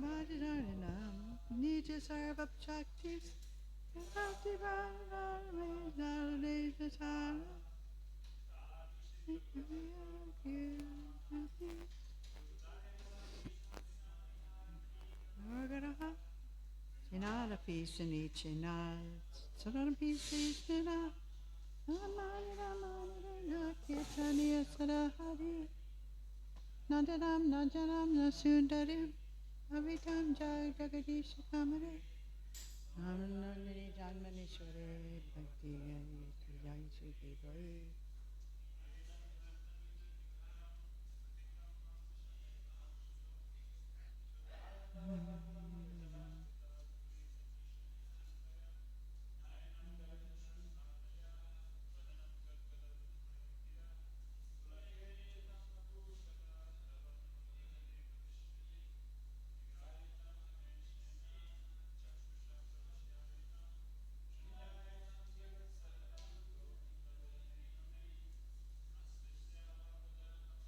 Abhajanarinam Nija Sarva Shaktis Bhakti Bhagavatam Sinara Pisani Chinal Sarana Pisana Amanira Caitanya Sarahari Nadanam Najanam Nasundarim Avitam Jagadish Kamare Namanandri Janmanishware Bhakti Jai Shri Bhai.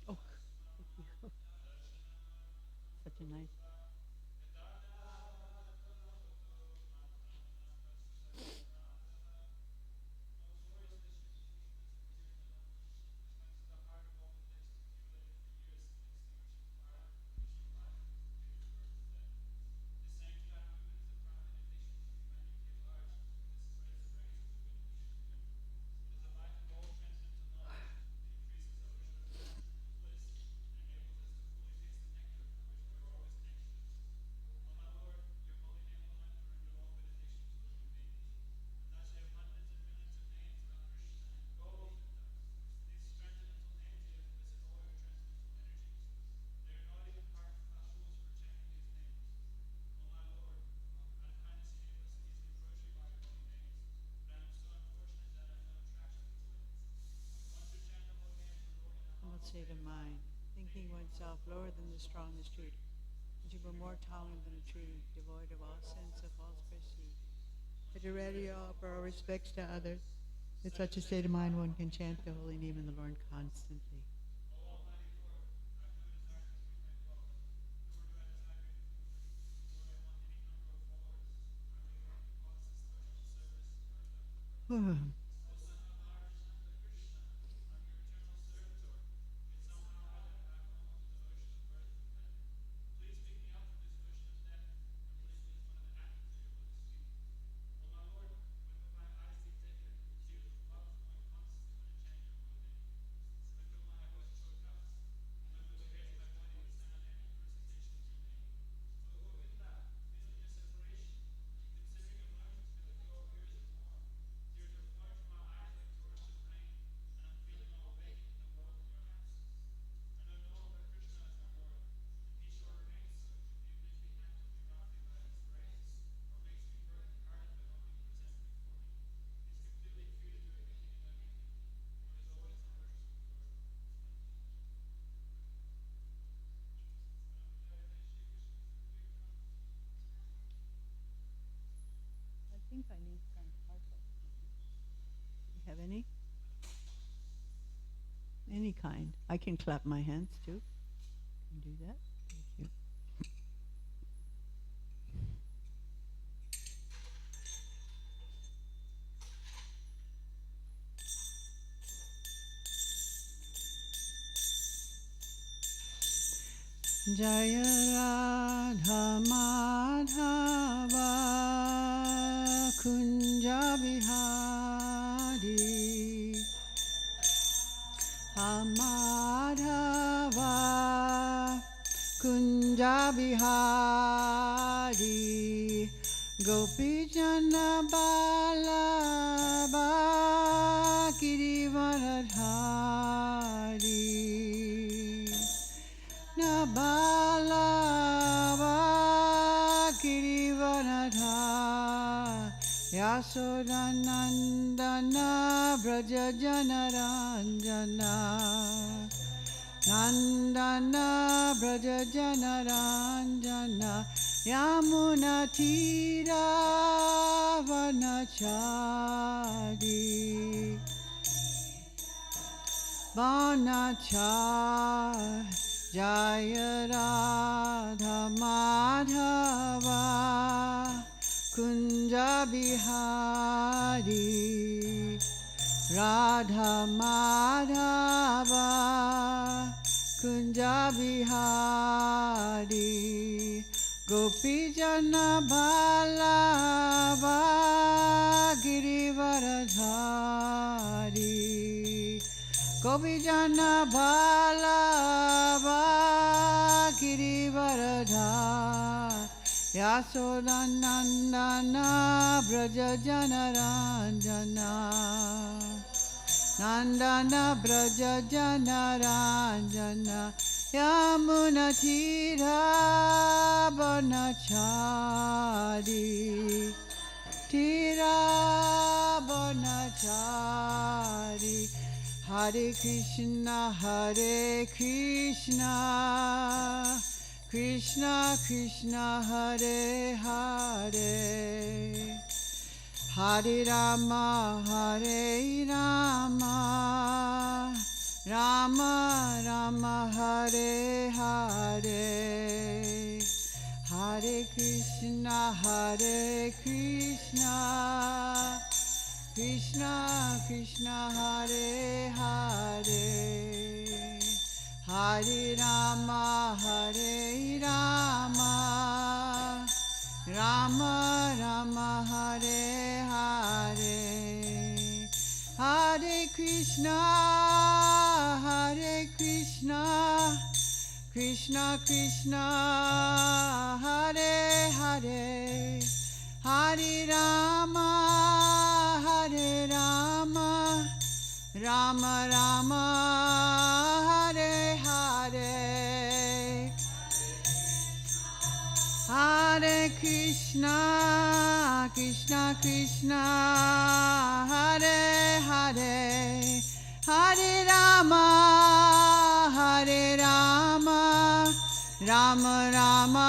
Oh, thank you. Such a nice. State of mind, thinking oneself lower than the strongest tree, that you were more tolerant than a tree, devoid of all sense of false prestige, that you ready offer all respects to others. In such a state of mind, one can chant the holy name of the Lord constantly. I think I need some carpet. You have any? Any kind. I can clap my hands too. Can do that. Thank you. Jaya Radha Madhava Kunja Bihari Madhava Kunja Bihari Gopi Jana Balaba Girivaradhari Nabalava Girivaradha Yasodanandana Braja Janaranjana Nandana Braja Janaranjana Yamuna Tira Vanachari Jaya Radha Madhava Kunja Bihari Radha Madhava Kunja Bihari Gopi Jana Ballabha Girivaradhari Gopi Jana Ballabha Girivaradhari Yasodhanandana Braja Janaranjana Nandana Braja Janaranjana Yamuna Tira Banachari Tira Banachari Hare Krishna Krishna Krishna Hare Hare Hare Rama Rama Rama Hare Hare Hare Krishna Krishna Krishna Hare Hare Hare Rama Rama Rama Hare Hare Hare Krishna Krishna Krishna Hare Hare Hare Rama Rama Rama Hare Hare Hare Krishna Krishna Hare Hare Hare Rama Rama Rama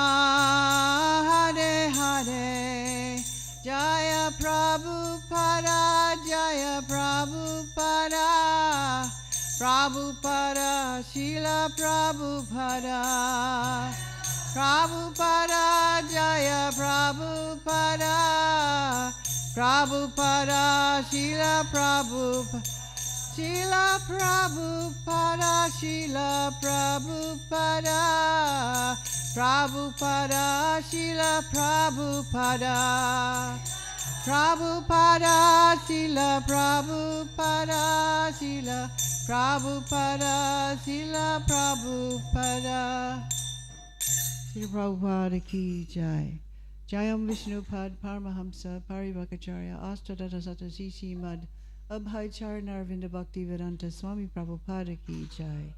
Hare Hare Jaya Prabhupada Prabhupada Srila Prabhupada Jaya Prabhupada Srila Prabhupada Srila Prabhupada Srila Srila Prabhupada Srila Prabhupada Srila Prabhupada ki jai. Jayam Vishnupad Paramahamsa Parivakacharya Astadata Sata Sisi Mad Abhaychar Narvinda Bhakti Vedanta Swami Prabhupada ki jai.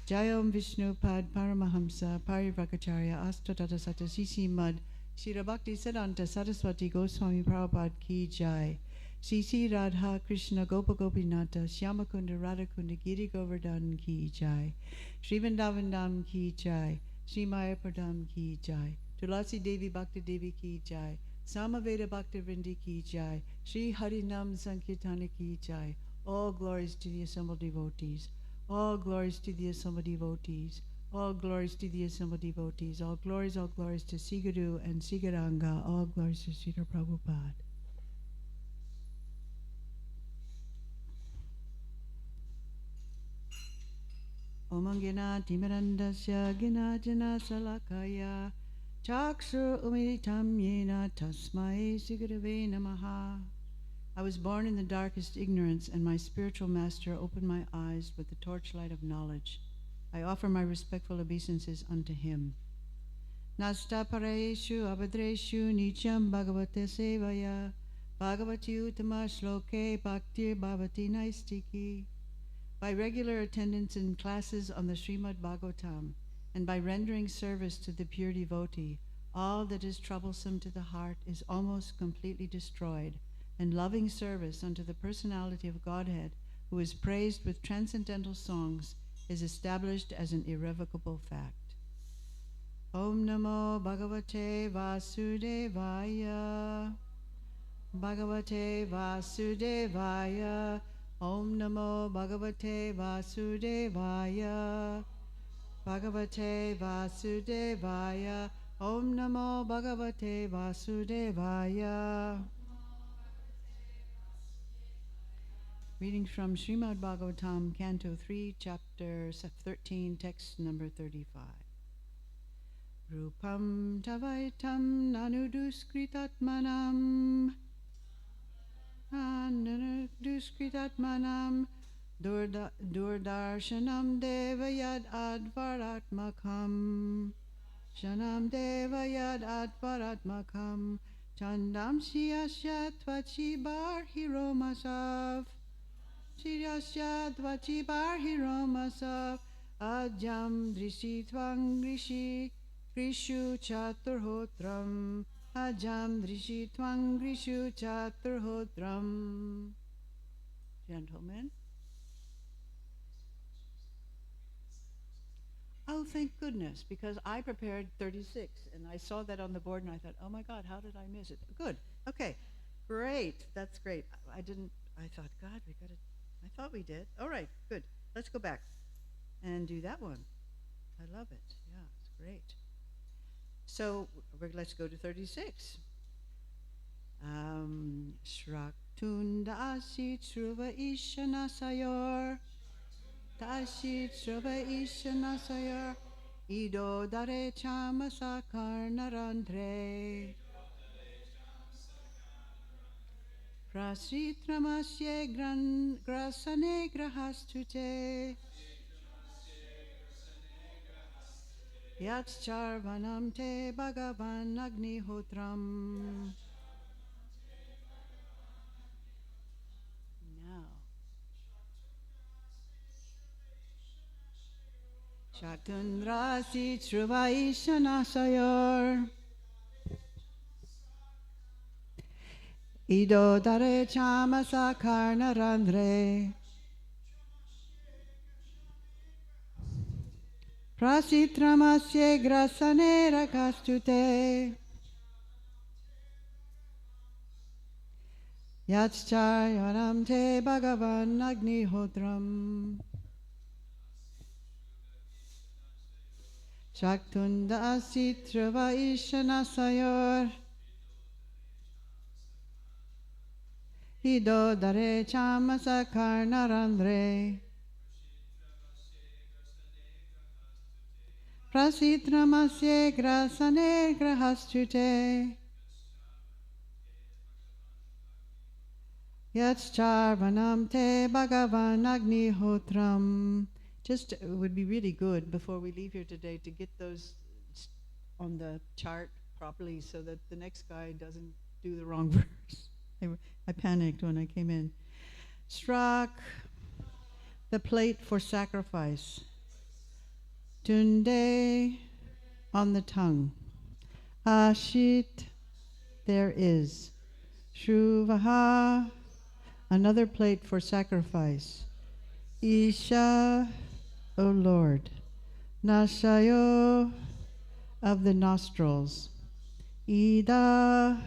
Jayam Vishnupad Paramahamsa Parivakacharya Astadata Sata Sisi Mad Shira Bhakti Siddhanta Saraswati Goswami Prabhupada ki jai. Sisi Radha Krishna Gopa Gopinata Shyamakunda Radhakunda Giri Govardhana ki jai. Sri Vrindavandam ki jai. Sri Mayapradam ki jai. Tulasi Devi Bhakti Devi ki jai. Samaveda Bhakti Vrindi ki jai. Sri Harinam Sankirtana ki jai. All glories to the assembled devotees. All glories to the assembled devotees. All glories to the assembled devotees. All glories to Siguru and Sigaranga. All glories to Srila Prabhupada. Omangena Timirandasya Ginajana Salakaya Chakshur Umilitam Yena Tasmai Sigurave Namaha. I was born in the darkest ignorance, and my spiritual master opened my eyes with the torchlight of knowledge. I offer my respectful obeisances unto him. Nasta Paraeshu Abhadreshu Nicham Bhagavate Sevaya Bhagavati Uttama Shloke Bhaktir Bhavati Naistiki. By regular attendance in classes on the Srimad Bhagavatam, and by rendering service to the pure devotee, all that is troublesome to the heart is almost completely destroyed, and loving service unto the personality of Godhead, who is praised with transcendental songs, is established as an irrevocable fact. Om Namo Bhagavate Vasudevaya. Bhagavate Vasudevaya. Om Namo Bhagavate Vasudevaya. Bhagavate Vasudevaya. Om Namo Bhagavate Vasudevaya. Reading from Srimad Bhagavatam, Canto 3, Chapter 13, Text number 35. Rupam Tavaitam Nanuduskritatmanam Nanuduskritatmanam Durdarshanam Devayad Advaratmakam Shanam Devayad Advaratmakam Chandam Siyasya Tvachi Barhiromasav Shiryasya Tvachi Barhiromasav Ajam Drishitvam Grishi Grishu Chaturhotram Ajam Drishitvam Grishu Chaturhotram. Gentlemen. Oh, thank goodness, because I prepared 36, and I saw that on the board, and I thought, oh my God, how did I miss it? Good. Okay. Great. That's great. I thought, God, I thought we did. All right, good. Let's go back and do that one. I love it. Yeah, it's great. So let's go to 36. Shraktunda asit shruva ishanasayor. Tasit shruva ishanasayor. Ido dare chamasakar narandre. Prasitramasye grasane grahastute. Yatscharvanam te bhagavan agnihotram. Now. Shatundrasi Shruvaiishanasayor. Ido dare chamasakar narandre. Prasitramasye grasane rakastute. Yatscharvanam te bhagavan agnihotram. Shaktunda asitrava ishanasayor. Ido dare chamasakar narandre. Prasitramasye grasane grahastute. Yatscharvanam te bhagavan agnihotram. Just, it would be really good before we leave here today to get those on the chart properly so that the next guy doesn't do the wrong verse. I panicked when I came in. Strak, the plate for sacrifice. Tunde, on the tongue. Ashit, there is. Shruvaha, another plate for sacrifice. Isha, O Lord. Nashayo, of the nostrils. Ida,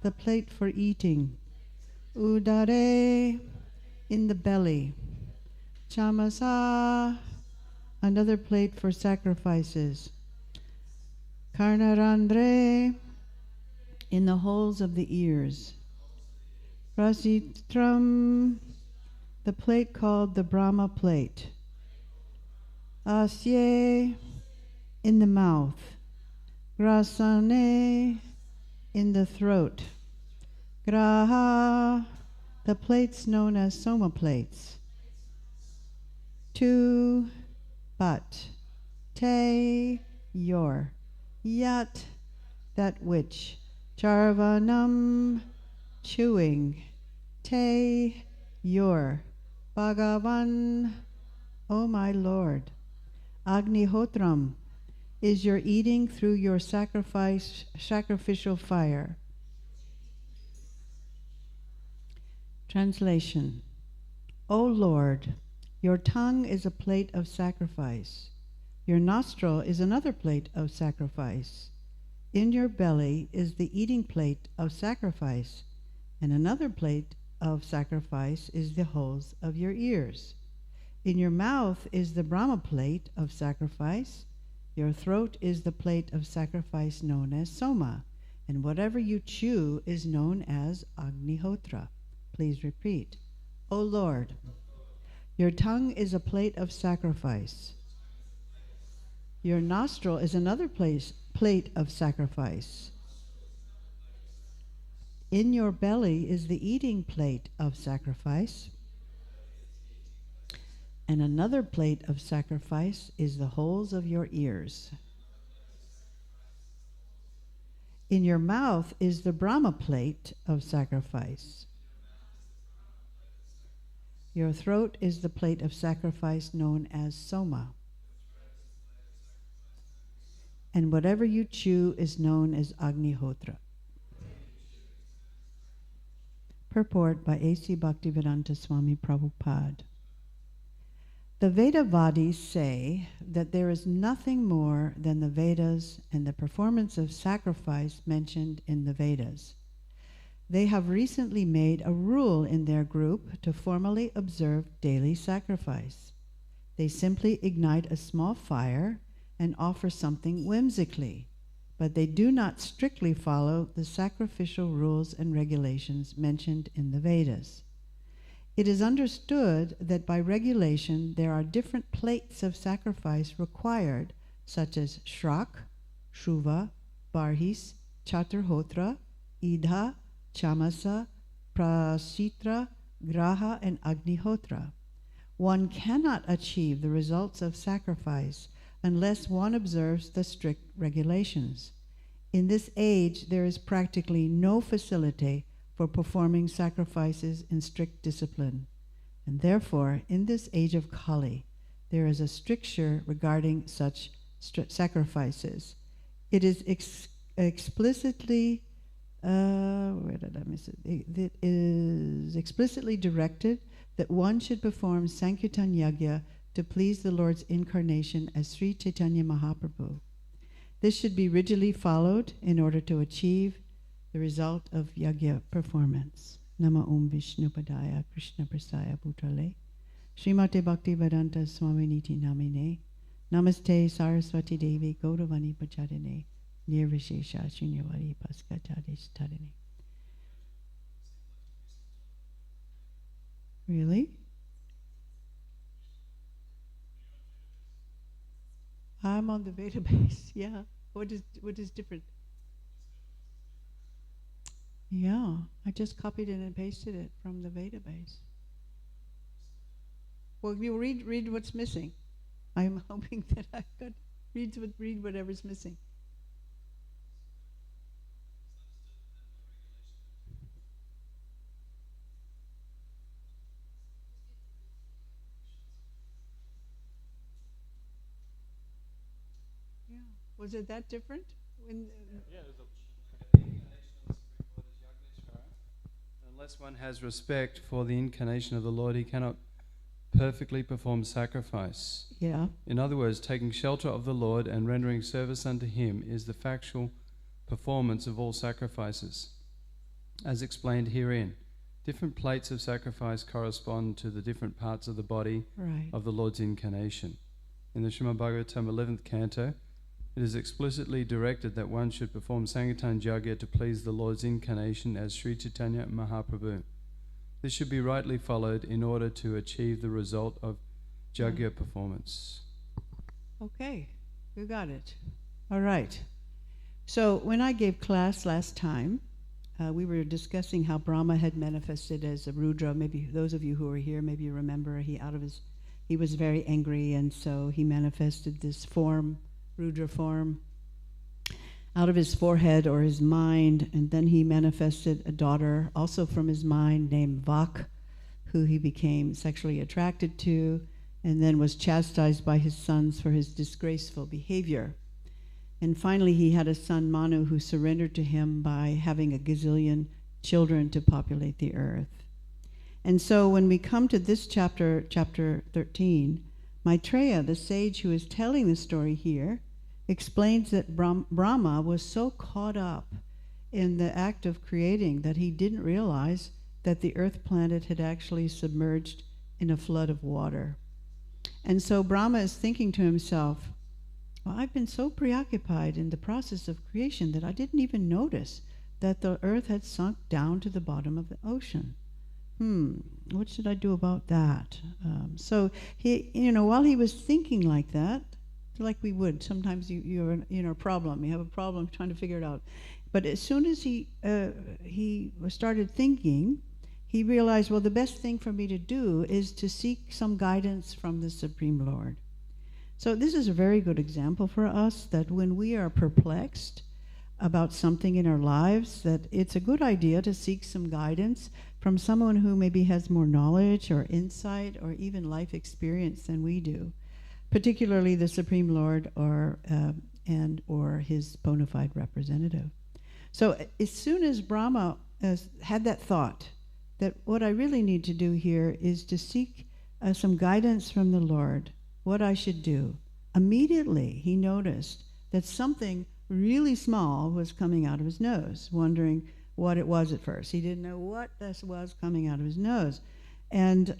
the plate for eating. Udare, in the belly. Chamasa, another plate for sacrifices. Karnarandre, in the holes of the ears. Prasitram, the plate called the Brahma plate. Asye, in the mouth. Grasane, in the throat. Graha, the plates known as soma plates. To, but. Te, your. Yat, that which. Charvanam, chewing. Te, your. Bhagavan, O my Lord. Agnihotram, is your eating through your sacrificial fire. Translation. O Lord, your tongue is a plate of sacrifice. Your nostril is another plate of sacrifice. In your belly is the eating plate of sacrifice, and another plate of sacrifice is the holes of your ears. In your mouth is the Brahma plate of sacrifice. Your throat is the plate of sacrifice known as Soma. And whatever you chew is known as Agnihotra. Please repeat. O Lord, your tongue is a plate of sacrifice. Your nostril is another plate of sacrifice. In your belly is the eating plate of sacrifice. And another plate of sacrifice is the holes of your ears. In your mouth is the Brahma plate of sacrifice. Your throat is the plate of sacrifice known as Soma. And whatever you chew is known as Agnihotra. Purport by A.C. Bhaktivedanta Swami Prabhupada. The Vedavadis say that there is nothing more than the Vedas and the performance of sacrifice mentioned in the Vedas. They have recently made a rule in their group to formally observe daily sacrifice. They simply ignite a small fire and offer something whimsically, but they do not strictly follow the sacrificial rules and regulations mentioned in the Vedas. It is understood that by regulation there are different plates of sacrifice required, such as Shrak, Shruva, Barhis, Chaturhotra, Idha, Chamasa, Prasitra, Graha, and Agnihotra. One cannot achieve the results of sacrifice unless one observes the strict regulations. In this age, there is practically no facility for performing sacrifices in strict discipline. And therefore, in this age of Kali, there is a stricture regarding such sacrifices. It is explicitly It is explicitly directed that one should perform Sankirtan Yagya to please the Lord's incarnation as Sri Caitanya Mahaprabhu. This should be rigidly followed in order to achieve the result of Yagya performance. Nama Om Vishnupadaya Krishna Prasaya Bhutale Srimate Bhaktivedanta Swaminiti Namine Namaste Saraswati Devi Gauravani Pachadine Nirvishesha Shunyavadi Paskachadish Tadine. Really? I'm on the Veda base, yeah. What is different? Yeah, I just copied it and pasted it from the Veda base. Well, you read what's missing. I'm hoping that I could read whatever's missing. Yeah. Was it that different? Unless one has respect for the incarnation of the Lord, he cannot perfectly perform sacrifice. Yeah. In other words, taking shelter of the Lord and rendering service unto him is the factual performance of all sacrifices. As explained herein, different plates of sacrifice correspond to the different parts of the body of the Lord's incarnation. In the Srimad Bhagavatam 11th canto, it is explicitly directed that one should perform Sankirtan Yagya to please the Lord's incarnation as Sri Caitanya Mahaprabhu. This should be rightly followed in order to achieve the result of Yagya performance. Okay, you got it. All right. So when I gave class last time, we were discussing how Brahma had manifested as a Rudra. Maybe those of you who were here, maybe you remember he was very angry, and so he manifested this form, Rudra form, out of his forehead or his mind, and then he manifested a daughter also from his mind named Vak, who he became sexually attracted to, and then was chastised by his sons for his disgraceful behavior. And finally he had a son, Manu, who surrendered to him by having a gazillion children to populate the earth. And so when we come to this chapter 13, Maitreya, the sage who is telling the story here, explains that Brahma was so caught up in the act of creating that he didn't realize that the earth planet had actually submerged in a flood of water. And so Brahma is thinking to himself, well, I've been so preoccupied in the process of creation that I didn't even notice that the earth had sunk down to the bottom of the ocean. What should I do about that? So he, while he was thinking like that, like we would, sometimes you're in a problem. You have a problem trying to figure it out. But as soon as he started thinking, he realized, well, the best thing for me to do is to seek some guidance from the Supreme Lord. So this is a very good example for us that when we are perplexed about something in our lives, that it's a good idea to seek some guidance from someone who maybe has more knowledge or insight or even life experience than we do, particularly the Supreme Lord or his bona fide representative. So as soon as Brahma had that thought, that what I really need to do here is to seek some guidance from the Lord, what I should do, immediately he noticed that something really small was coming out of his nose, wondering what it was at first. He didn't know what this was coming out of his nose. And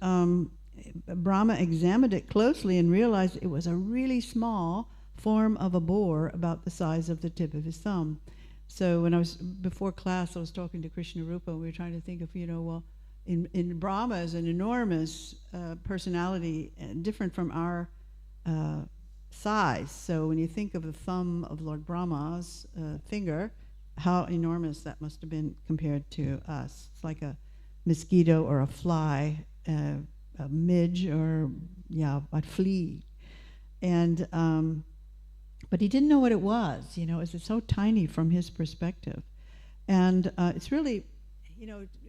Brahma examined it closely and realized it was a really small form of a boar about the size of the tip of his thumb. So when before class, I was talking to Krishna Rupa, and we were trying to think of, well, in Brahma is an enormous personality, different from our size. So when you think of the thumb of Lord Brahma's finger, how enormous that must have been compared to us. It's like a mosquito or a fly, a midge or, a flea. And but he didn't know what it was. It was so tiny from his perspective. And it's really,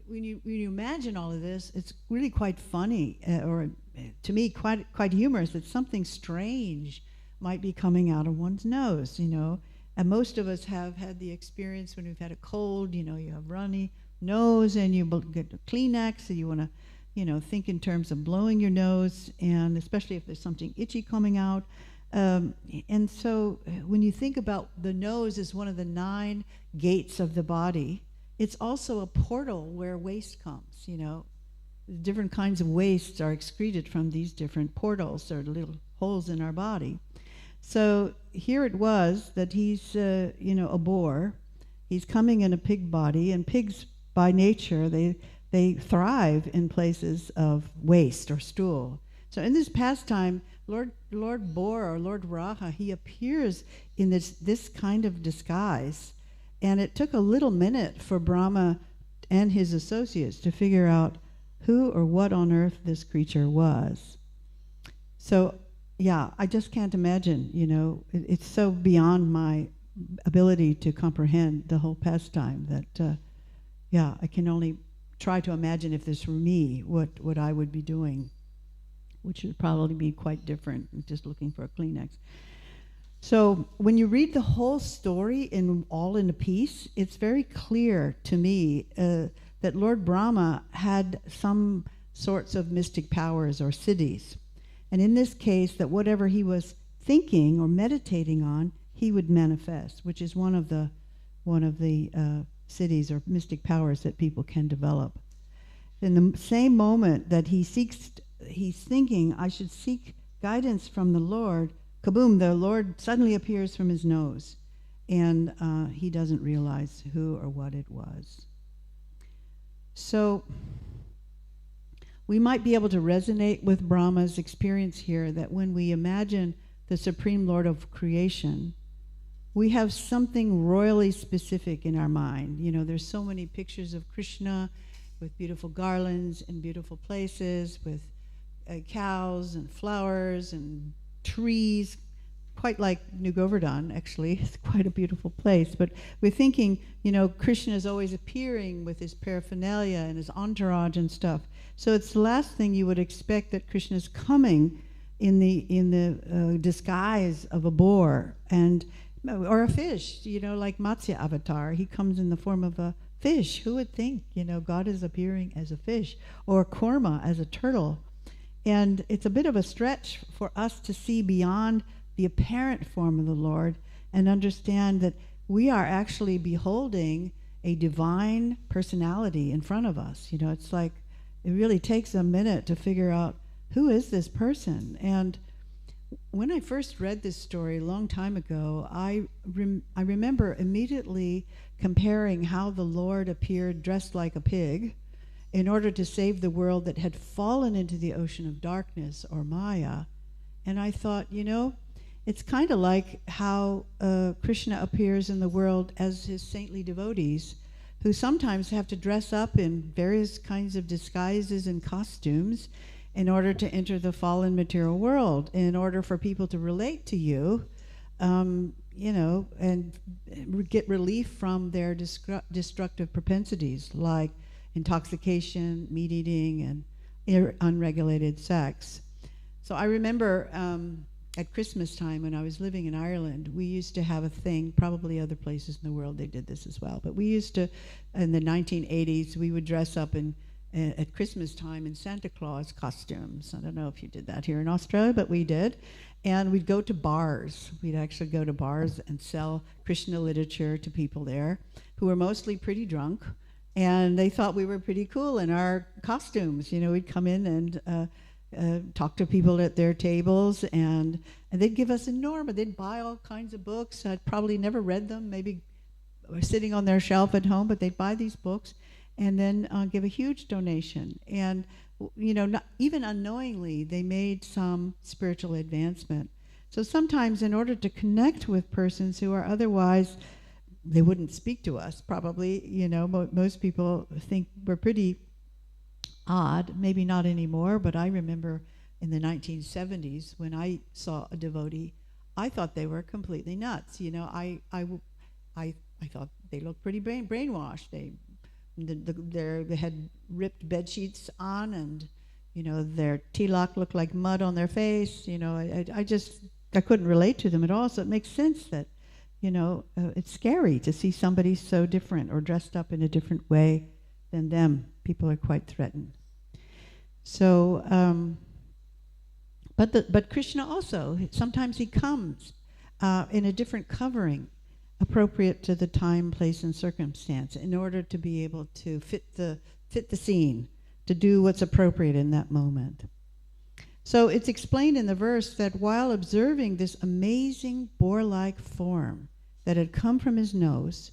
when you imagine all of this, it's really quite funny, or to me quite humorous, that something strange might be coming out of one's nose, And most of us have had the experience when we've had a cold, you have runny nose and you get a Kleenex, so you want to, think in terms of blowing your nose, and especially if there's something itchy coming out. And so when you think about the nose as one of the 9 gates of the body, it's also a portal where waste comes, Different kinds of wastes are excreted from these different portals, or little holes in our body. So here it was that he's, a boar. He's coming in a pig body, and pigs by nature, they thrive in places of waste or stool. So in this pastime, Lord Boar, or Lord Raha, he appears in this kind of disguise. And it took a little minute for Brahma and his associates to figure out who or what on earth this creature was. So, I just can't imagine, it's so beyond my ability to comprehend the whole pastime that, I can only try to imagine if this were me, what I would be doing, which would probably be quite different, just looking for a Kleenex. So when you read the whole story all in a piece, it's very clear to me that Lord Brahma had some sorts of mystic powers or siddhis. And in this case, that whatever he was thinking or meditating on, he would manifest, which is one of the siddhis or mystic powers that people can develop. In the same moment that he's thinking, I should seek guidance from the Lord, kaboom, the Lord suddenly appears from his nose, and he doesn't realize who or what it was. So we might be able to resonate with Brahma's experience here, that when we imagine the Supreme Lord of creation, we have something royally specific in our mind. There's so many pictures of Krishna with beautiful garlands and beautiful places, with cows and flowers and trees, quite like New Govardhana, actually. It's quite a beautiful place. But we're thinking, Krishna is always appearing with his paraphernalia and his entourage and stuff. So it's the last thing you would expect, that Krishna is coming in the disguise of a boar or a fish, like Matsya Avatar. He comes in the form of a fish. Who would think, God is appearing as a fish, or Kurma as a turtle? And it's a bit of a stretch for us to see beyond the apparent form of the Lord and understand that we are actually beholding a divine personality in front of us. It's like, it really takes a minute to figure out who is this person? And when I first read this story a long time ago, I remember immediately comparing how the Lord appeared dressed like a pig in order to save the world that had fallen into the ocean of darkness, or Maya. And I thought, it's kind of like how Krishna appears in the world as his saintly devotees, who sometimes have to dress up in various kinds of disguises and costumes in order to enter the fallen material world, in order for people to relate to you, and get relief from their destructive propensities, like intoxication, meat eating, and unregulated sex. So I remember at Christmas time when I was living in Ireland, we used to have a thing, probably other places in the world they did this as well, but we used to, in the 1980s, we would dress up at Christmas time in Santa Claus costumes. I don't know if you did that here in Australia, but we did. And we'd go to bars. We'd actually go to bars and sell Krishna literature to people there who were mostly pretty drunk. And they thought we were pretty cool in our costumes. We'd come in and talk to people at their tables, and they'd give us they'd buy all kinds of books. I'd probably never read them, maybe were sitting on their shelf at home, but they'd buy these books and then give a huge donation. And, not, even unknowingly, they made some spiritual advancement. So sometimes in order to connect with persons who are otherwise, they wouldn't speak to us, probably, most people think we're pretty odd, maybe not anymore, but I remember in the 1970s when I saw a devotee, I thought they were completely nuts. I thought they looked pretty brainwashed. They had ripped bed sheets on, and their tilak looked like mud on their face. I couldn't relate to them at all. So it makes sense that it's scary to see somebody so different or dressed up in a different way than them. People are quite threatened. So, but Krishna also, sometimes he comes in a different covering, appropriate to the time, place, and circumstance, in order to be able to fit the scene, to do what's appropriate in that moment. So it's explained in the verse that while observing this amazing boar-like form that had come from his nose,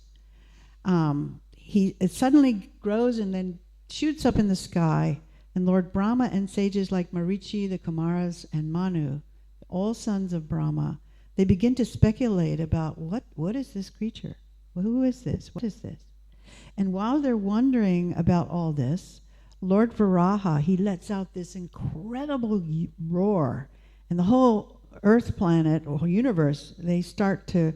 it suddenly grows and then shoots up in the sky, and Lord Brahma and sages like Marichi, the Kumaras, and Manu, all sons of Brahma, they begin to speculate about what is this creature? Who is this? What is this? And while they're wondering about all this, Lord Varaha, he lets out this incredible roar, and the whole Earth planet or universe, they start to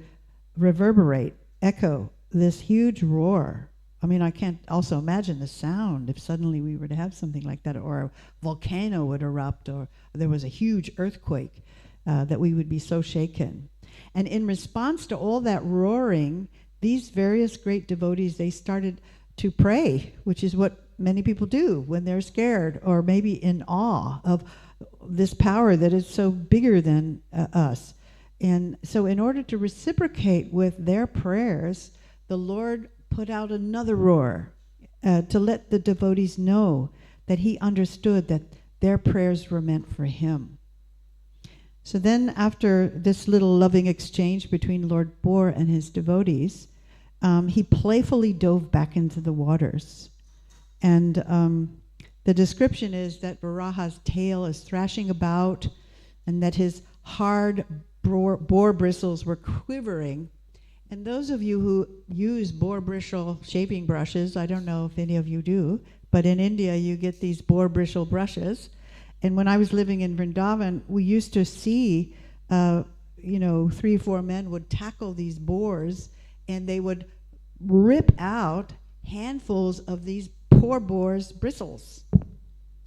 reverberate, echo this huge roar. I mean, I can't also imagine the sound if suddenly we were to have something like that, or a volcano would erupt, or there was a huge earthquake. That we would be so shaken. And in response to all that roaring, these various great devotees, they started to pray, which is what many people do when they're scared or maybe in awe of this power that is so bigger than us. And so in order to reciprocate with their prayers, the Lord put out another roar to let the devotees know that he understood that their prayers were meant for him. So then after this little loving exchange between Lord Boar and his devotees, he playfully dove back into the waters. And the description is that Varaha's tail is thrashing about, and that his hard boar bristles were quivering. And those of you who use boar bristle shaping brushes, I don't know if any of you do, but in India you get these boar bristle brushes. And when I was living in Vrindavan, we used to see, 3 or 4 men would tackle these boars, and they would rip out handfuls of these poor boars' bristles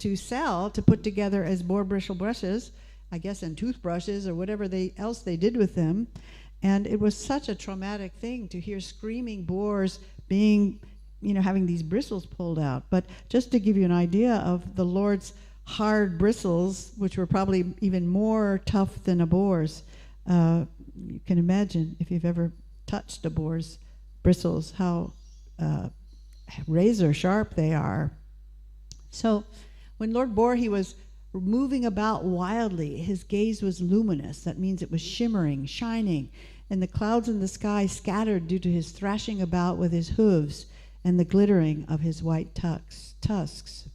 to sell, to put together as boar bristle brushes, I guess, and toothbrushes or whatever else they did with them. And it was such a traumatic thing to hear screaming boars being, having these bristles pulled out. But just to give you an idea of the Lord's hard bristles, which were probably even more tough than a boar's. You can imagine, if you've ever touched a boar's bristles, how razor sharp they are. So when Lord Boar, he was moving about wildly. His gaze was luminous. That means it was shimmering, shining, and the clouds in the sky scattered due to his thrashing about with his hooves and the glittering of his white tusks.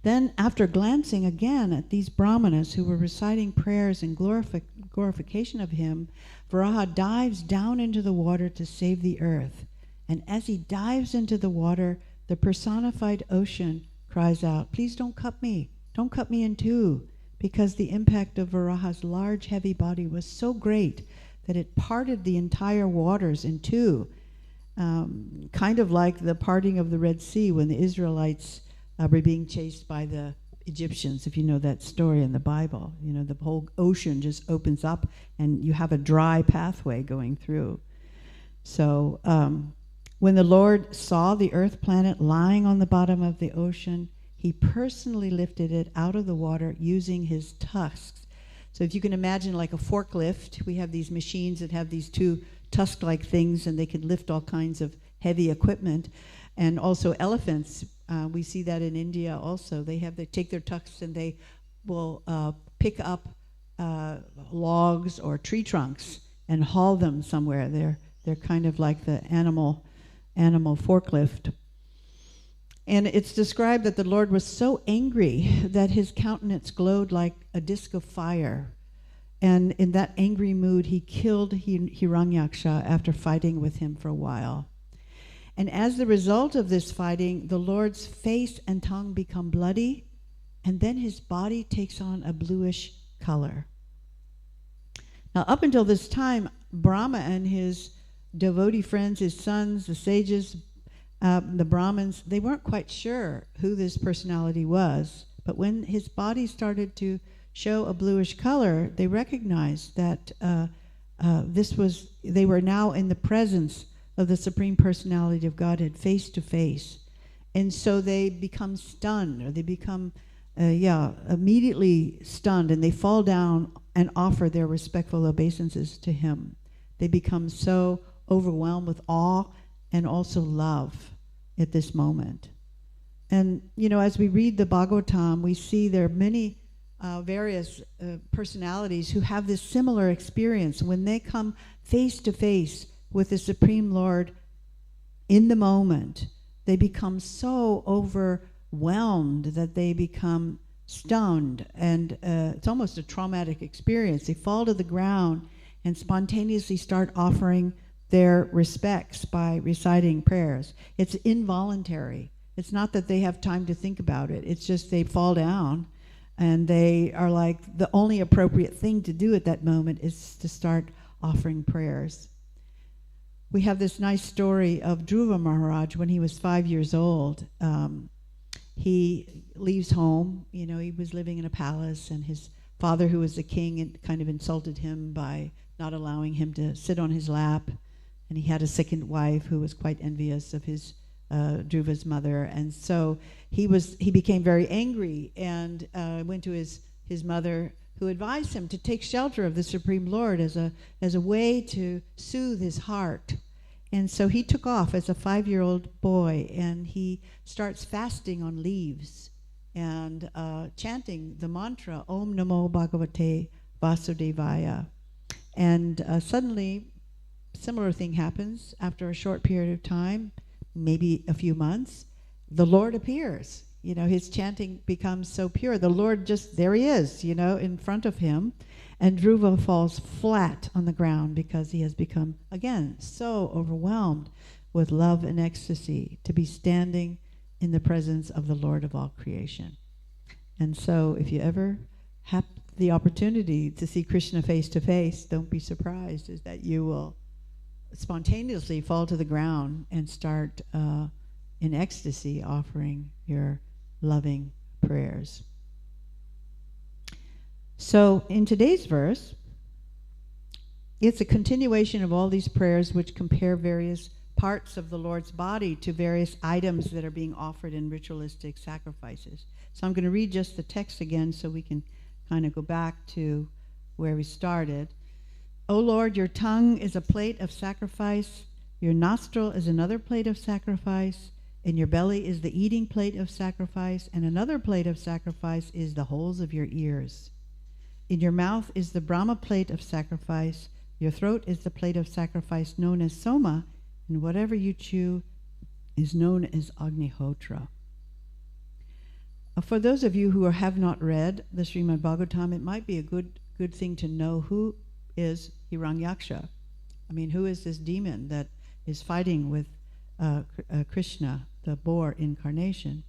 Then, after glancing again at these brahmanas who were reciting prayers in glorification of him, Varaha dives down into the water to save the earth. And as he dives into the water, the personified ocean cries out, "Please don't cut me in two," because the impact of Varaha's large, heavy body was so great that it parted the entire waters in two, kind of like the parting of the Red Sea when the Israelites were being chased by the Egyptians, if you know that story in the Bible. You know, the whole ocean just opens up and you have a dry pathway going through. So when the Lord saw the earth planet lying on the bottom of the ocean, he personally lifted it out of the water using his tusks. So if you can imagine like a forklift, we have these machines that have these two tusk-like things, and they can lift all kinds of heavy equipment. And also elephants, we see that in India also. They take their tusks and they will pick up logs or tree trunks and haul them somewhere. They're kind of like the animal forklift. And it's described that the Lord was so angry that his countenance glowed like a disc of fire. And in that angry mood, he killed Hiranyaksha after fighting with him for a while. And as the result of this fighting, the Lord's face and tongue become bloody, and then his body takes on a bluish color. Now, up until this time, Brahma and his devotee friends, his sons, the sages, the Brahmins, they weren't quite sure who this personality was. But when his body started to show a bluish color, they recognized that they were now in the presence of the Supreme Personality of Godhead, face to face. And so they become stunned, or they become, immediately stunned, and they fall down and offer their respectful obeisances to him. They become so overwhelmed with awe and also love at this moment. And, as we read the Bhagavatam, we see there are many various personalities who have this similar experience. When they come face to face with the Supreme Lord in the moment, they become so overwhelmed that they become stunned, and it's almost a traumatic experience. They fall to the ground and spontaneously start offering their respects by reciting prayers. It's involuntary. It's not that they have time to think about it. It's just they fall down, and they are like, the only appropriate thing to do at that moment is to start offering prayers. We have this nice story of Dhruva Maharaj when he was 5 years old. He leaves home. He was living in a palace, and his father, who was a king, kind of insulted him by not allowing him to sit on his lap. And he had a second wife who was quite envious of his Dhruva's mother. And so he became very angry and went to his mother, who advised him to take shelter of the Supreme Lord as a way to soothe his heart. And so he took off as a 5-year-old boy, and he starts fasting on leaves and chanting the mantra, Om Namo Bhagavate Vasudevaya. And suddenly, similar thing happens. After a short period of time, maybe a few months, the Lord appears. His chanting becomes so pure. The Lord there he is, in front of him. And Dhruva falls flat on the ground because he has become, again, so overwhelmed with love and ecstasy to be standing in the presence of the Lord of all creation. And so if you ever have the opportunity to see Krishna face to face, don't be surprised is that you will spontaneously fall to the ground and start in ecstasy offering your loving prayers. So in today's verse, it's a continuation of all these prayers which compare various parts of the Lord's body to various items that are being offered in ritualistic sacrifices. So I'm going to read just the text again so we can kind of go back to where we started. O Lord, your tongue is a plate of sacrifice, your nostril is another plate of sacrifice, In your belly is the eating plate of sacrifice, and another plate of sacrifice is the holes of your ears. In your mouth is the Brahma plate of sacrifice. Your throat is the plate of sacrifice known as Soma, and whatever you chew is known as Agnihotra. For those of you who have not read the Srimad Bhagavatam, it might be a good thing to know who is Hiranyaksha. I mean, who is this demon that is fighting with Krishna, the boar incarnation?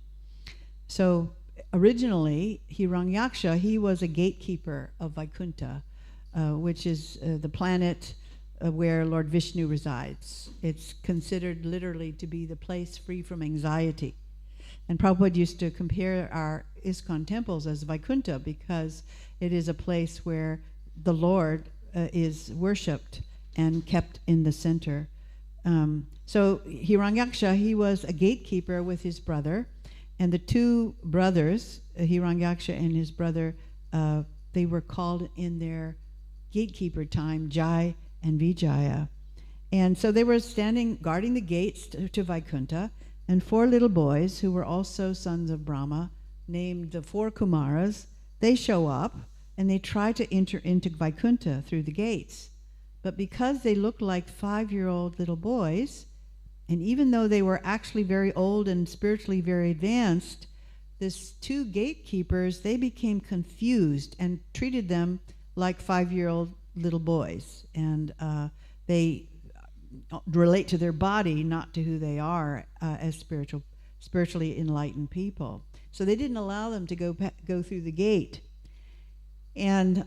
So originally, Hiranyaksha, he was a gatekeeper of Vaikuntha, which is the planet where Lord Vishnu resides. It's considered literally to be the place free from anxiety. And Prabhupada used to compare our ISKCON temples as Vaikuntha because it is a place where the Lord is worshipped and kept in the center. So Hiranyaksha, he was a gatekeeper with his brother, and the two brothers, Hiranyaksha and his brother, they were called in their gatekeeper time Jai and Vijaya. And so they were standing, guarding the gates to Vaikuntha, and four little boys who were also sons of Brahma, named the four Kumaras, they show up and they try to enter into Vaikuntha through the gates. But because they looked like 5-year-old little boys, and even though they were actually very old and spiritually very advanced, these two gatekeepers, they became confused and treated them like 5-year-old little boys. And they relate to their body, not to who they are as spiritually enlightened people. So they didn't allow them to go through the gate. And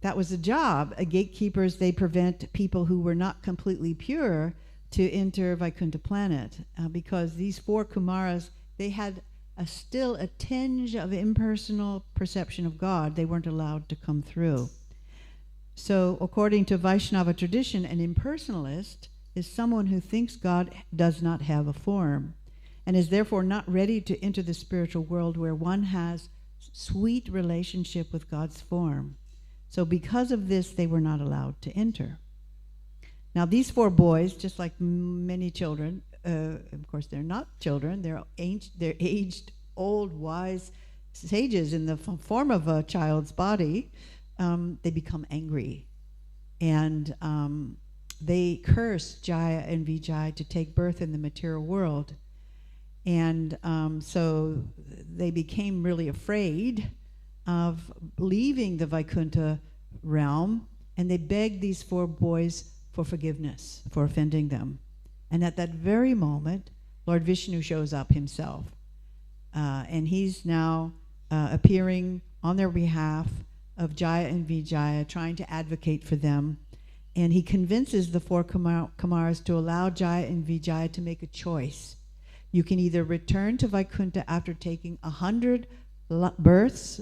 that was the job. Gatekeepers, they prevent people who were not completely pure to enter Vaikuntha planet, because these four Kumaras, they had still a tinge of impersonal perception of God. They weren't allowed to come through. So according to Vaishnava tradition, an impersonalist is someone who thinks God does not have a form and is therefore not ready to enter the spiritual world where one has sweet relationship with God's form. So because of this, they were not allowed to enter. Now these four boys, just like many children, of course they're not children, they're aged, old, wise sages in the form of a child's body. They become angry, and they curse Jaya and Vijaya to take birth in the material world. And so they became really afraid of leaving the Vaikuntha realm, and they begged these four boys for forgiveness for offending them. And at that very moment, Lord Vishnu shows up himself, and he's now appearing on their behalf of Jaya and Vijaya, trying to advocate for them. And he convinces the four Kumaras to allow Jaya and Vijaya to make a choice. You can either return to Vaikuntha after taking 100 births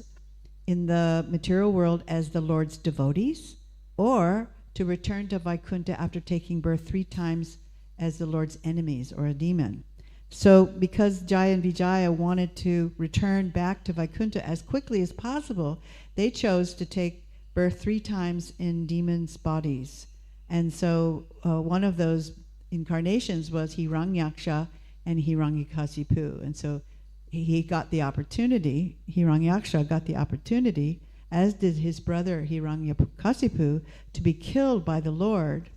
in the material world as the Lord's devotees, or to return to Vaikuntha after taking birth 3 times as the Lord's enemies or a demon. So because Jaya and Vijaya wanted to return back to Vaikuntha as quickly as possible, they chose to take birth 3 times in demons' bodies. And so one of those incarnations was Hiranyaksha and Hiranyakasipu. And so he got the opportunity, Hiranyaksha got the opportunity, as did his brother Hiranyakasipu, to be killed by the Lord.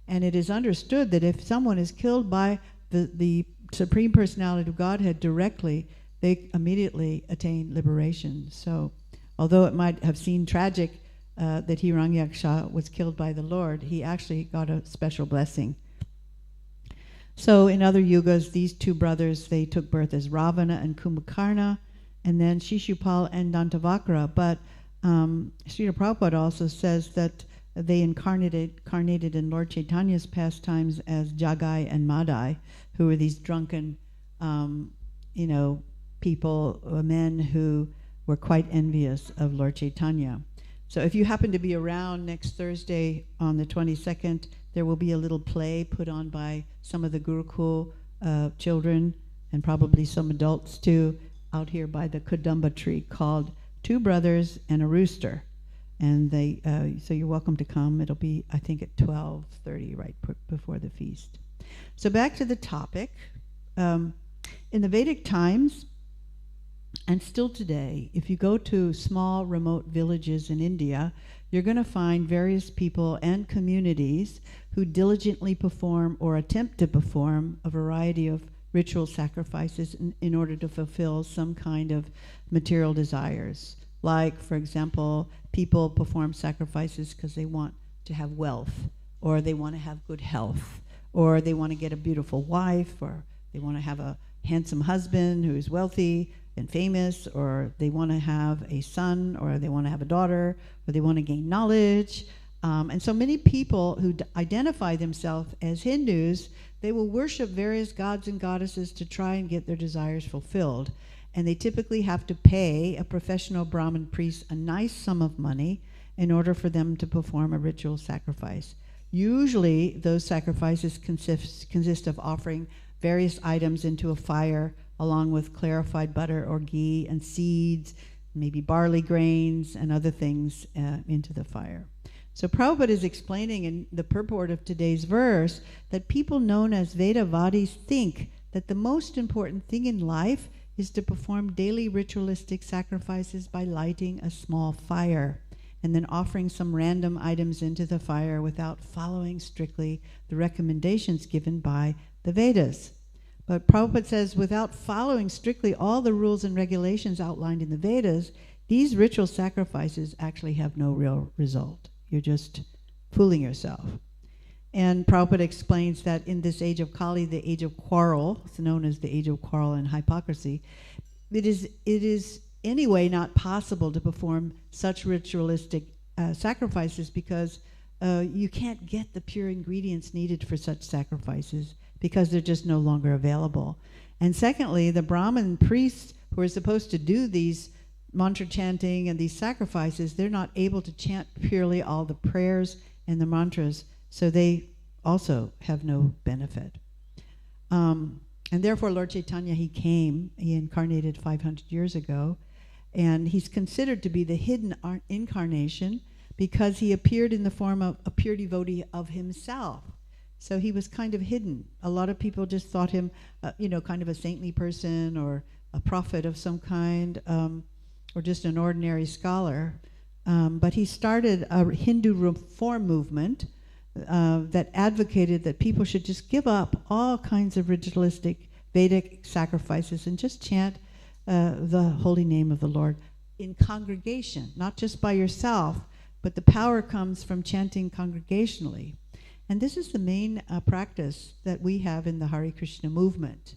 And it is understood that if someone is killed by the Supreme Personality of Godhead directly, they immediately attain liberation. So although it might have seemed tragic that Hiranyaksha was killed by the Lord, he actually got a special blessing. So in other yugas, these two brothers, they took birth as Ravana and Kumbhakarna, and then Shishupal and Dantavakra. But Srila Prabhupada also says that they incarnated in Lord Chaitanya's pastimes as Jagai and Madai, who were these drunken, people, men who were quite envious of Lord Chaitanya. So if you happen to be around next Thursday on the 22nd, there will be a little play put on by some of the Gurukul children, and probably some adults too, out here by the Kadamba tree, called Two Brothers and a Rooster. And so you're welcome to come. It'll be, I think, at 12:30, right before the feast. So back to the topic. In the Vedic times, and still today, if you go to small remote villages in India, you're going to find various people and communities who diligently perform or attempt to perform a variety of ritual sacrifices in order to fulfill some kind of material desires. Like, for example, people perform sacrifices because they want to have wealth, or they want to have good health, or they want to get a beautiful wife, or they want to have a handsome husband who is wealthy and famous, or they want to have a son, or they want to have a daughter, or they want to gain knowledge. And so many people who identify themselves as Hindus, they will worship various gods and goddesses to try and get their desires fulfilled. And they typically have to pay a professional Brahmin priest a nice sum of money in order for them to perform a ritual sacrifice. Usually, those sacrifices consist of offering various items into a fire, along with clarified butter or ghee and seeds, maybe barley grains and other things into the fire. So Prabhupada is explaining in the purport of today's verse that people known as Vedavadis think that the most important thing in life is to perform daily ritualistic sacrifices by lighting a small fire and then offering some random items into the fire without following strictly the recommendations given by the Vedas. But Prabhupada says without following strictly all the rules and regulations outlined in the Vedas, these ritual sacrifices actually have no real result. You're just fooling yourself. And Prabhupada explains that in this age of Kali, the age of quarrel, it's known as the age of quarrel and hypocrisy, it is anyway not possible to perform such ritualistic sacrifices because you can't get the pure ingredients needed for such sacrifices because they're just no longer available. And secondly, the Brahmin priests who are supposed to do these mantra chanting and these sacrifices, they're not able to chant purely all the prayers and the mantras, so they also have no benefit. And therefore, Lord Caitanya, he incarnated 500 years ago, and he's considered to be the hidden incarnation because he appeared in the form of a pure devotee of himself. So he was kind of hidden. A lot of people just thought him, kind of a saintly person or a prophet of some kind, or just an ordinary scholar. But he started a Hindu reform movement that advocated that people should just give up all kinds of ritualistic Vedic sacrifices and just chant the holy name of the Lord in congregation, not just by yourself, but the power comes from chanting congregationally. And this is the main practice that we have in the Hare Krishna movement.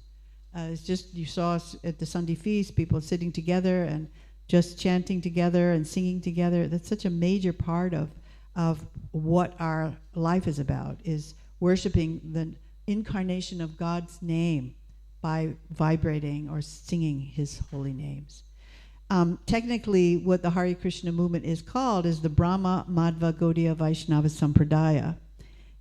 It's just, you saw us at the Sunday feast, people sitting together and just chanting together and singing together. That's such a major part of what our life is about, is worshiping the incarnation of God's name by vibrating or singing his holy names. Technically, what the Hare Krishna movement is called is the Brahma Madhva Gaudiya Vaishnava Sampradaya.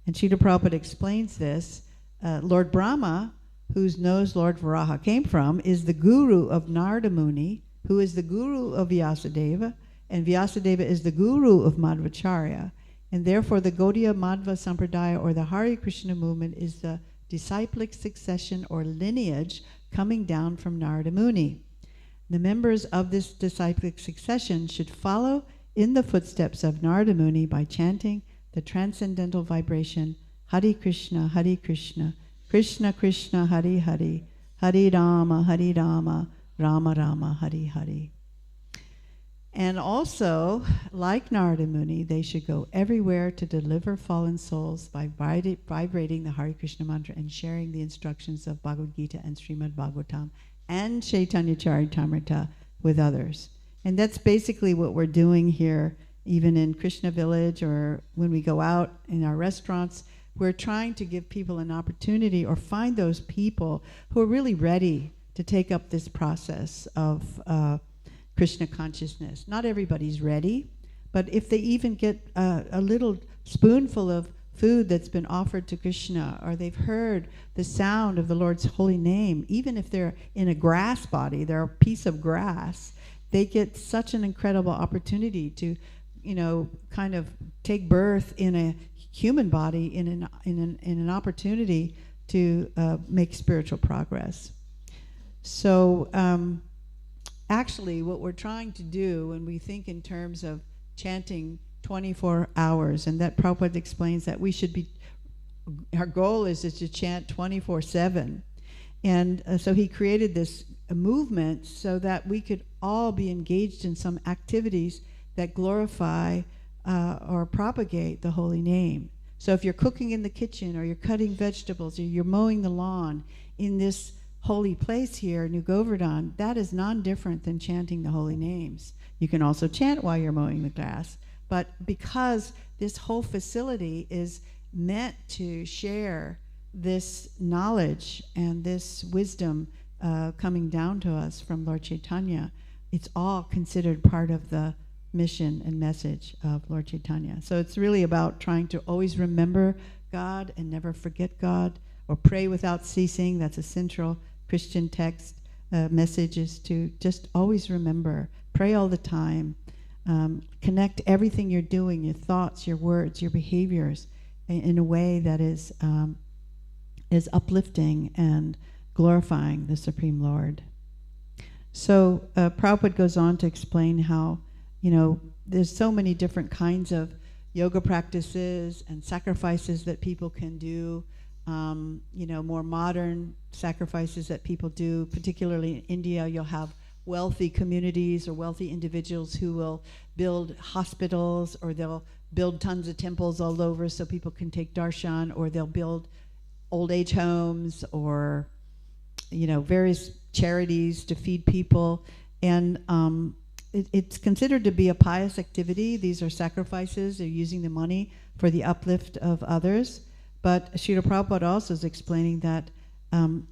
And Srila Prabhupada explains this. Lord Brahma, whose nose Lord Varaha came from, is the guru of Narada Muni, who is the guru of Vyasadeva, and Vyasadeva is the guru of Madhvacharya. And therefore the Gaudiya Madhva Sampradaya, or the Hare Krishna movement, is the disciplic succession or lineage coming down from Narada Muni. The members of this disciplic succession should follow in the footsteps of Narada Muni by chanting the transcendental vibration Hare Krishna, Krishna Krishna, Hare Hare, Hare Rama, Rama Rama, Hare Hare. And also, like Narada Muni, they should go everywhere to deliver fallen souls by vibrating the Hare Krishna mantra and sharing the instructions of Bhagavad Gita and Srimad Bhagavatam and Caitanya Caritamrita with others. And that's basically what we're doing here, even in Krishna Village or when we go out in our restaurants. We're trying to give people an opportunity or find those people who are really ready to take up this process of Krishna consciousness. Not everybody's ready, but if they even get a little spoonful of food that's been offered to Krishna, or they've heard the sound of the Lord's holy name, even if they're in a grass body, they're a piece of grass, they get such an incredible opportunity to, kind of take birth in a human body, in an opportunity to make spiritual progress. So actually what we're trying to do when we think in terms of chanting 24 hours, and that Prabhupada explains that we should be, our goal is to chant 24/7. And so he created this movement so that we could all be engaged in some activities that glorify or propagate the holy name. So if you're cooking in the kitchen, or you're cutting vegetables, or you're mowing the lawn in this holy place here, New Govardhana, that is non-different than chanting the holy names. You can also chant while you're mowing the grass, but because this whole facility is meant to share this knowledge and this wisdom coming down to us from Lord Chaitanya, it's all considered part of the mission and message of Lord Chaitanya. So it's really about trying to always remember God and never forget God, or pray without ceasing. That's a central Christian text. Message is to just always remember, pray all the time, connect everything you're doing, your thoughts, your words, your behaviors, in a way that is uplifting and glorifying the Supreme Lord. So Prabhupada goes on to explain how, there's so many different kinds of yoga practices and sacrifices that people can do, more modern sacrifices that people do. Particularly in India, you'll have wealthy communities or wealthy individuals who will build hospitals, or they'll build tons of temples all over so people can take darshan, or they'll build old age homes, or various charities to feed people. And it's considered to be a pious activity. These are sacrifices. They're using the money for the uplift of others. But Srila Prabhupada also is explaining that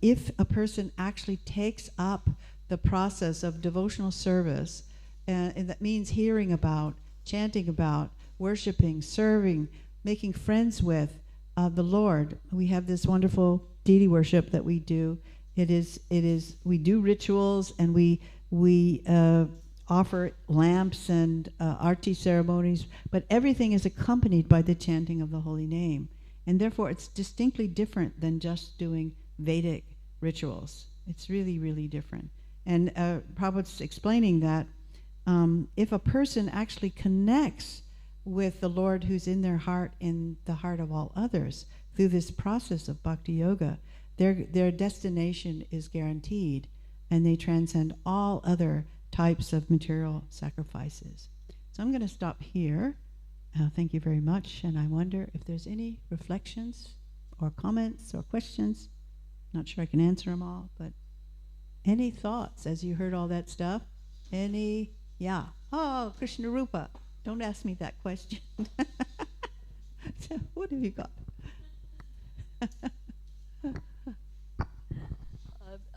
if a person actually takes up the process of devotional service, and that means hearing about, chanting about, worshiping, serving, making friends with the Lord. We have this wonderful deity worship that we do. We do rituals, and we offer lamps and arti ceremonies, but everything is accompanied by the chanting of the holy name. And therefore it's distinctly different than just doing Vedic rituals. It's really, really different. And Prabhupada's explaining that if a person actually connects with the Lord who's in their heart, in the heart of all others, through this process of bhakti yoga, their destination is guaranteed, and they transcend all other types of material sacrifices. So I'm going to stop here. Thank you very much, and I wonder if there's any reflections or comments or questions. Not sure I can answer them all, but any thoughts as you heard all that stuff? Yeah. Oh, Krishna Rupa. Don't ask me that question. So what have you got?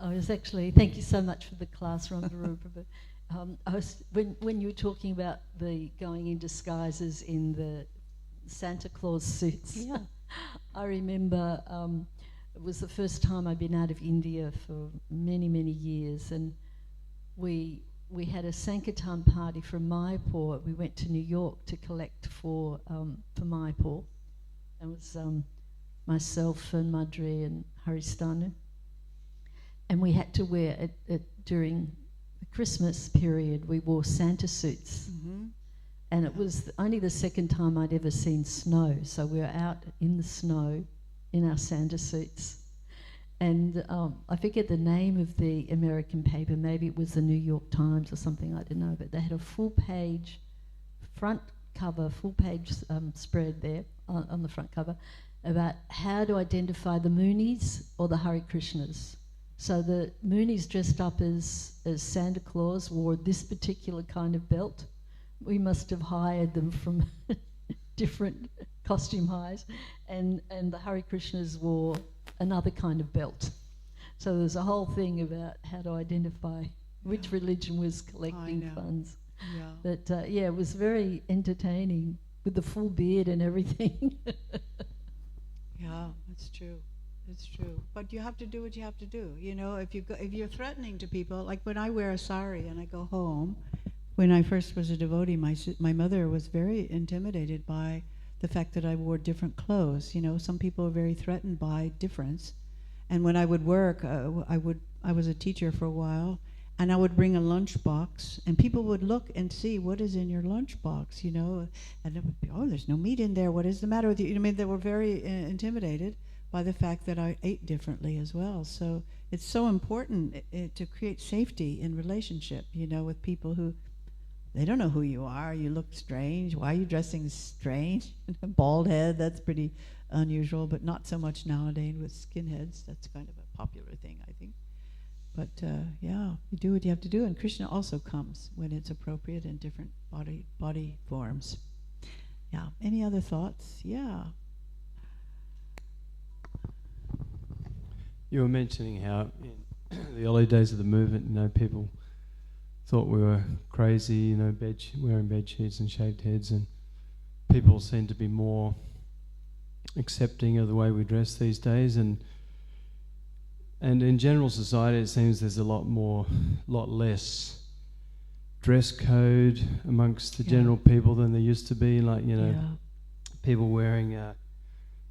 I was actually, thank you so much for the class, Rupa. But I was, when you were talking about the going in disguises in the Santa Claus suits, Yeah. I remember it was the first time I'd been out of India for many, many years, and we had a Sankirtan party from Mayapur. We went to New York to collect for Mayapur. It was myself and Madri and Haristanu. And we had to wear it during the Christmas period. We wore Santa suits. Mm-hmm. And it was only the second time I'd ever seen snow. So we were out in the snow in our Santa suits. And I forget the name of the American paper. Maybe it was the New York Times or something, I don't know. But they had a full-page front cover, full-page spread there on the front cover about how to identify the Moonies or the Hare Krishnas. So the Moonies dressed up as Santa Claus wore this particular kind of belt. We must have hired them from different costume hires, and the Hare Krishnas wore another kind of belt. So there's a whole thing about how to identify which religion was collecting funds. Yeah. But yeah, it was very entertaining with the full beard and everything. Yeah, that's true. It's true. But you have to do what you have to do. You know, if you're threatening to people, like when I wear a sari and I go home, when I first was a devotee, my mother was very intimidated by the fact that I wore different clothes. You know, some people are very threatened by difference. And when I would work, I was a teacher for a while, and I would bring a lunch box, and people would look and see what is in your lunch box, you know, and it would be, oh, there's no meat in there. What is the matter with you? I mean, they were very intimidated by the fact that I ate differently as well. So it's so important to create safety in relationship, you know, with people who, they don't know who you are. You look strange. Why are you dressing strange? Bald head, that's pretty unusual, but not so much nowadays with skinheads. That's kind of a popular thing, I think. But yeah, you do what you have to do, and Krishna also comes when it's appropriate in different body forms. Yeah. Any other thoughts? Yeah. You were mentioning how in the early days of the movement, you know, people thought we were crazy, you know, wearing bed sheets and shaved heads, and people seem to be more accepting of the way we dress these days, and in general society it seems there's a lot less dress code amongst the general people than there used to be. Like, you know, people wearing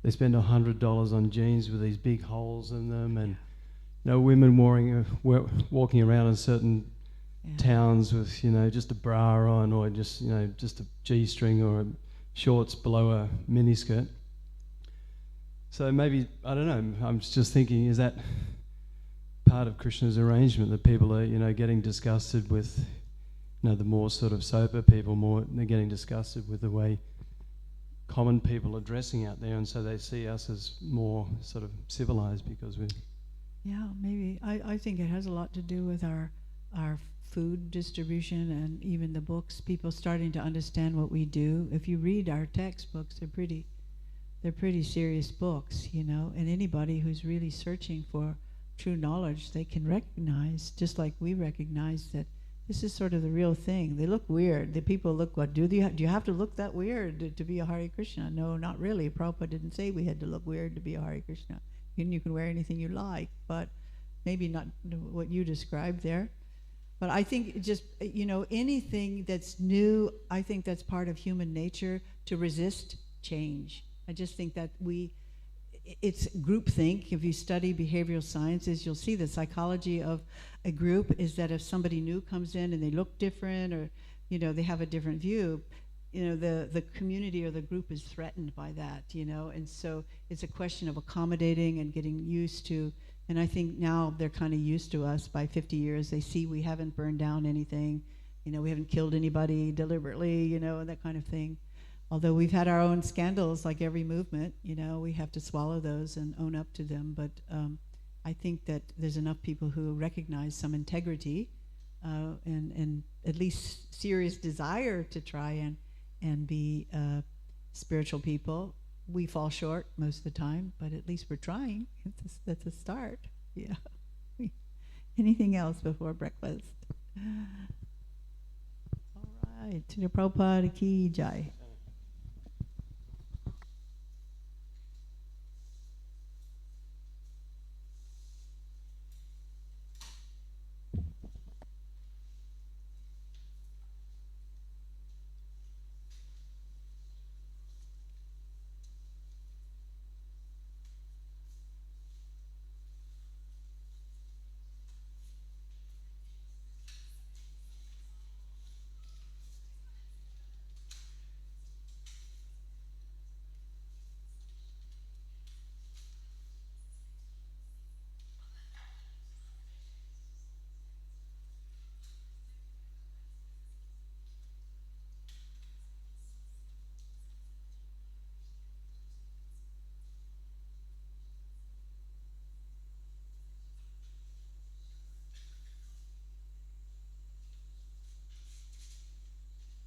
they spend $100 on jeans with these big holes in them, and you know, women walking around in certain towns with, you know, just a bra on, or just, you know, just a G-string or shorts below a miniskirt. So maybe, I don't know, I'm just thinking, is that part of Krishna's arrangement, that people are, you know, getting disgusted with, you know, the more sort of sober people, they're getting disgusted with the way common people are dressing out there, and so they see us as more sort of civilized because we're... Yeah, maybe. I think it has a lot to do with our food distribution and even the books. People starting to understand what we do. If you read our textbooks, they're pretty serious books, you know, and anybody who's really searching for true knowledge, they can recognize, just like we recognize, that this is sort of the real thing. They look weird. The people look, what, do you have to look that weird to be a Hare Krishna? No, not really. Prabhupada didn't say we had to look weird to be a Hare Krishna. You can wear anything you like, but maybe not what you described there. But I think just, you know, anything that's new, I think that's part of human nature, to resist change. I just think that it's groupthink. If you study behavioral sciences, you'll see the psychology of a group is that if somebody new comes in and they look different, or, you know, they have a different view, you know, the community or the group is threatened by that, you know, and so it's a question of accommodating and getting used to. And I think now they're kind of used to us. By 50 years, they see we haven't burned down anything, you know, we haven't killed anybody deliberately, you know, and that kind of thing. Although we've had our own scandals, like every movement, you know, we have to swallow those and own up to them. But I think that there's enough people who recognize some integrity and at least serious desire to try and be spiritual people. We fall short most of the time, but at least we're trying. That's a start. Yeah. Anything else before breakfast? All right. To the Prabhupada ki jai.